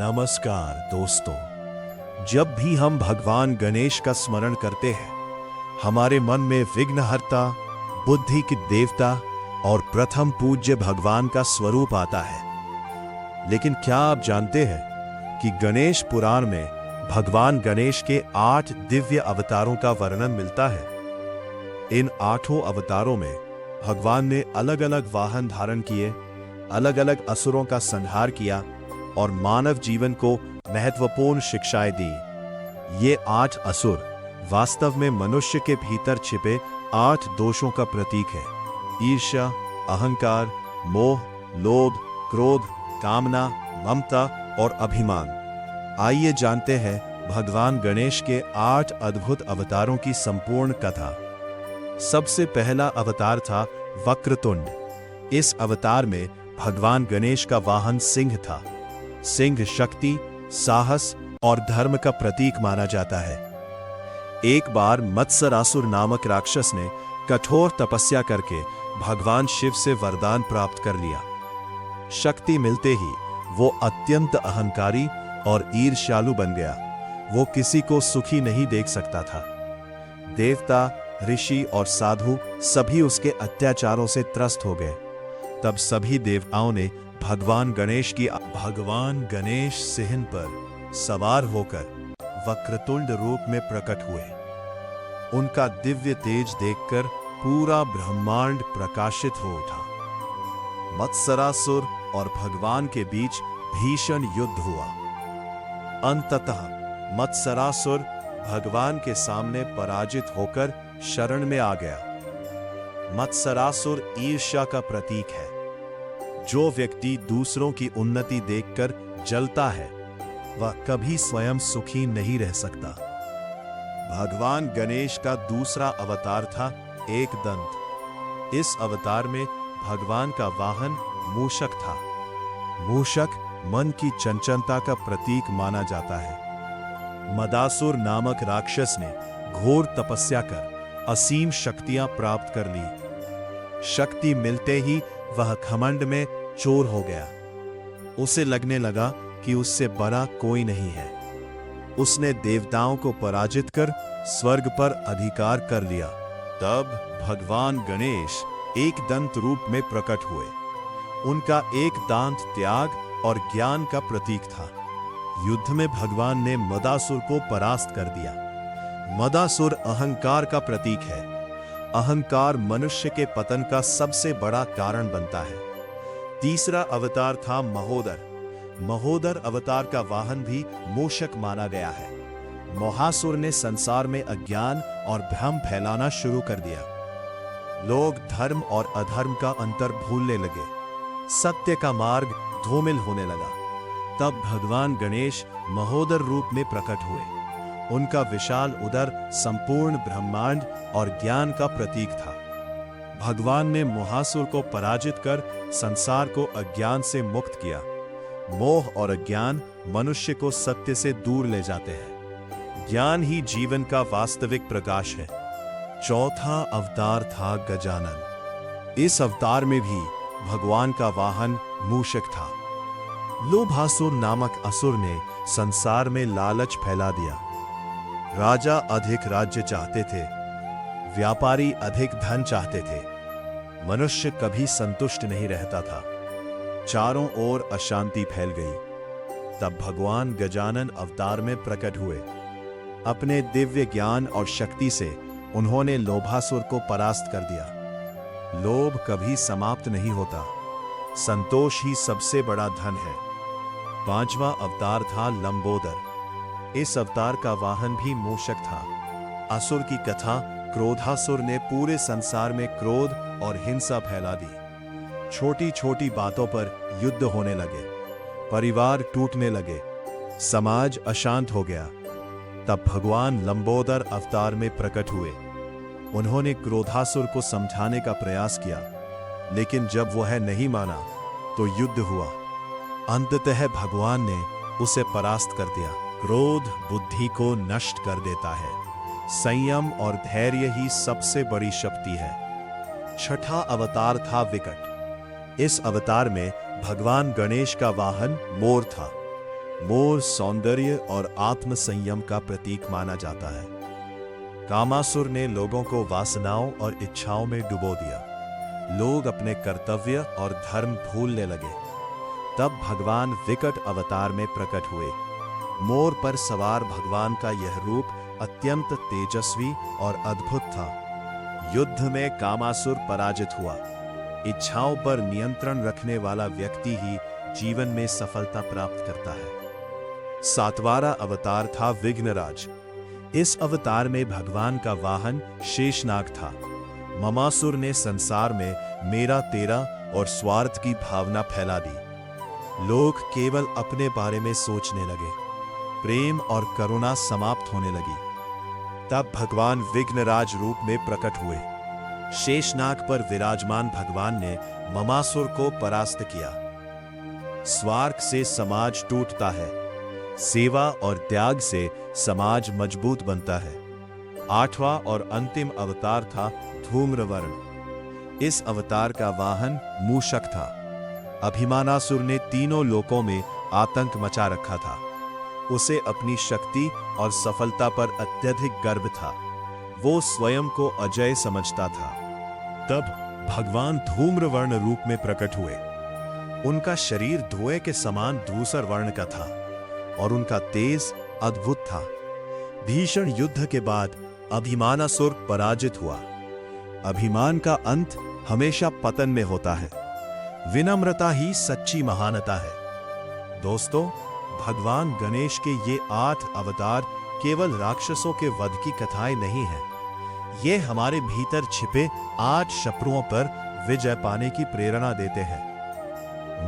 नमस्कार दोस्तों। जब भी हम भगवान गणेश का स्मरण करते हैं, हमारे मन में विघ्नहर्ता, बुद्धि के देवता और प्रथम पूज्य भगवान का स्वरूप आता है। लेकिन क्या आप जानते हैं कि गणेश पुराण में भगवान गणेश के 8 दिव्य अवतारों का वर्णन मिलता है। इन 8 अवतारों में भगवान ने अलग अलग वाहन धारण किए, अलग अलग असुरों का संहार किया और मानव जीवन को महत्वपूर्ण शिक्षाएं दी। ये 8 असुर वास्तव में मनुष्य के भीतर छिपे 8 दोषों का प्रतीक है: ईर्ष्या, अहंकार, मोह, लोभ, क्रोध, कामना, ममता और अभिमान। आइए जानते हैं भगवान गणेश के 8 अद्भुत अवतारों की संपूर्ण कथा। सबसे पहला अवतार था वक्रतुंड। इस अवतार में भगवान गणेश का वाहन सिंह था। सिंह शक्ति, साहस और धर्म का प्रतीक माना जाता है। एक बार मत्सरासुर नामक राक्षस ने कठोर तपस्या करके भगवान शिव से वरदान प्राप्त कर लिया। शक्ति मिलते ही वो अत्यंत अहंकारी और ईर्ष्यालु बन गया। वो किसी को सुखी नहीं देख सकता था। देवता, ऋषि और साधु सभी उसके अत्याचारों से त्रस्त हो गए। तब सभी देवताओं ने भगवान गणेश सिंह पर सवार होकर वक्रतुंड रूप में प्रकट हुए। उनका दिव्य तेज देखकर पूरा ब्रह्मांड प्रकाशित हो उठा। मत्सरासुर और भगवान के बीच भीषण युद्ध हुआ। अंततः मत्सरासुर भगवान के सामने पराजित होकर शरण में आ गया। मत्सरासुर ईर्ष्या का प्रतीक है। जो व्यक्ति दूसरों की उन्नति देखकर जलता है, वह कभी स्वयं सुखी नहीं रह सकता। भगवान गणेश का दूसरा अवतार था एकदंत। इस अवतार में भगवान का वाहन मूषक था। मूषक मन की चंचलता का प्रतीक माना जाता है। मदासुर नामक राक्षस ने घोर तपस्या कर असीम शक्तियां प्राप्त कर ली। शक्ति मिलते ही वह घमंड में चोर हो गया। उसे लगने लगा कि उससे बड़ा कोई नहीं है। उसने देवताओं को पराजित कर स्वर्ग पर अधिकार कर लिया। तब भगवान गणेश एक दंत रूप में प्रकट हुए। उनका एक दांत त्याग और ज्ञान का प्रतीक था। युद्ध में भगवान ने मदासुर को परास्त कर दिया। मदासुर अहंकार का प्रतीक है। अहंकार मनुष्य के पतन का सबसे बड़ा कारण बनता है। तीसरा अवतार था महोदर। महोदर अवतार का वाहन भी मूषक माना गया है। मोहासुर ने संसार में अज्ञान और भ्रम फैलाना शुरू कर दिया। लोग धर्म और अधर्म का अंतर भूलने लगे। सत्य का मार्ग धूमिल होने लगा। तब भगवान गणेश महोदर रूप में प्रकट हुए। उनका विशाल उदर संपूर्ण ब्रह्मांड और ज्ञान का प्रतीक था। भगवान ने मोहासुर को पराजित कर संसार को अज्ञान से मुक्त किया। मोह और अज्ञान मनुष्य को सत्य से दूर ले जाते हैं। ज्ञान ही जीवन का वास्तविक प्रकाश है। चौथा अवतार था गजानन। इस अवतार में भी भगवान का वाहन मूषक था। लोभासुर नामक असुर ने संसार में लालच फैला दिया। राजा अधिक राज्य चाहते थे, व्यापारी अधिक धन चाहते थे। मनुष्य कभी संतुष्ट नहीं रहता था। चारों ओर अशांति फैल गई। तब भगवान गजानन अवतार में प्रकट हुए। अपने दिव्य ज्ञान और शक्ति से उन्होंने लोभासुर को परास्त कर दिया। लोभ कभी समाप्त नहीं होता। संतोष ही सबसे बड़ा धन है। पांचवा अवतार था लंबोदर। इस अवतार का वाहन भी मूषक था। असुर की कथा क्रोधासुर ने पूरे संसार में क्रोध और हिंसा फैला दी। छोटी छोटी बातों पर युद्ध होने लगे। परिवार टूटने लगे। समाज अशांत हो गया। तब भगवान लंबोदर अवतार में प्रकट हुए। उन्होंने क्रोधासुर को समझाने का प्रयास किया, लेकिन जब वह नहीं माना तो युद्ध हुआ। अंततः भगवान ने उसे परास्त कर दिया। क्रोध बुद्धि को नष्ट कर देता है। संयम और धैर्य ही सबसे बड़ी शक्ति है। छठा अवतार था विकट। इस अवतार में भगवान गणेश का वाहन मोर था। मोर सौंदर्य और आत्म संयम का प्रतीक माना जाता है। कामासुर ने लोगों को वासनाओं और इच्छाओं में डुबो दिया। लोग अपने कर्तव्य और धर्म भूलने लगे। तब भगवान विकट अवतार में प्रकट हुए। मोर पर सवार भगवान का यह रूप अत्यंत तेजस्वी और अद्भुत था। युद्ध में कामासुर पराजित हुआ। इच्छाओं पर नियंत्रण रखने वाला व्यक्ति ही जीवन में सफलता प्राप्त करता है। सातवारा अवतार था विघ्नराज। इस अवतार में भगवान का वाहन शेषनाग था। ममासुर ने संसार में मेरा तेरा और स्वार्थ की भावना फैला दी। लोग केवल अपने बारे में सोचने लगे। प्रेम और करुणा समाप्त होने लगी। तब भगवान विघ्नराज रूप में प्रकट हुए। शेषनाग पर विराजमान भगवान ने ममासुर को परास्त किया। स्वार्थ से समाज टूटता है। सेवा और त्याग से समाज मजबूत बनता है। आठवां और अंतिम अवतार था धूम्रवर्ण। इस अवतार का वाहन मूषक था। अभिमानासुर ने तीनों लोकों में आतंक मचा रखा था। उसे अपनी शक्ति और सफलता पर अत्यधिक गर्व था। वो स्वयं को अजय समझता था। तब भगवान धूम्रवर्ण रूप में प्रकट हुए। उनका शरीर धुएं के समान धूसर वर्ण का था और उनका तेज अद्भुत था। भीषण युद्ध के बाद अभिमानासुर पराजित हुआ। अभिमान का अंत हमेशा पतन में होता है। विनम्रता ही सच्ची महानता है। दोस्तों, भगवान गणेश के ये 8 अवतार केवल राक्षसों के वध की कथाएं नहीं हैं। ये हमारे भीतर छिपे 8 शत्रुओं पर विजय पाने की प्रेरणा देते हैं।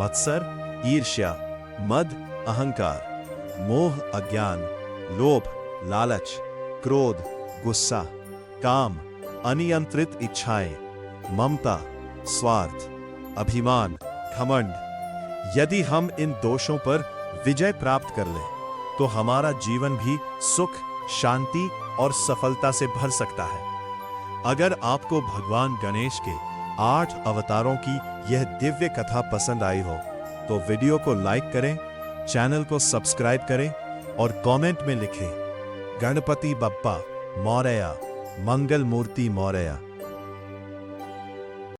मत्सर, ईर्ष्या, मद, अहंकार, मोह, अज्ञान, लोभ, लालच, क्रोध, गुस्सा, काम, अनियंत्रित इच्छाएं, ममता, स्वार्थ, अभिमान, घमंड। यदि हम इन दोषों पर विजय प्राप्त कर लें, तो हमारा जीवन भी सुख, शांति और सफलता से भर सकता है। अगर आपको भगवान गणेश के 8 अवतारों की यह दिव्य कथा पसंद आई हो, तो वीडियो को लाइक करें, चैनल को सब्सक्राइब करें और कमेंट में लिखें, गणपति बप्पा मौर्या, मंगल मूर्ति मौर्या।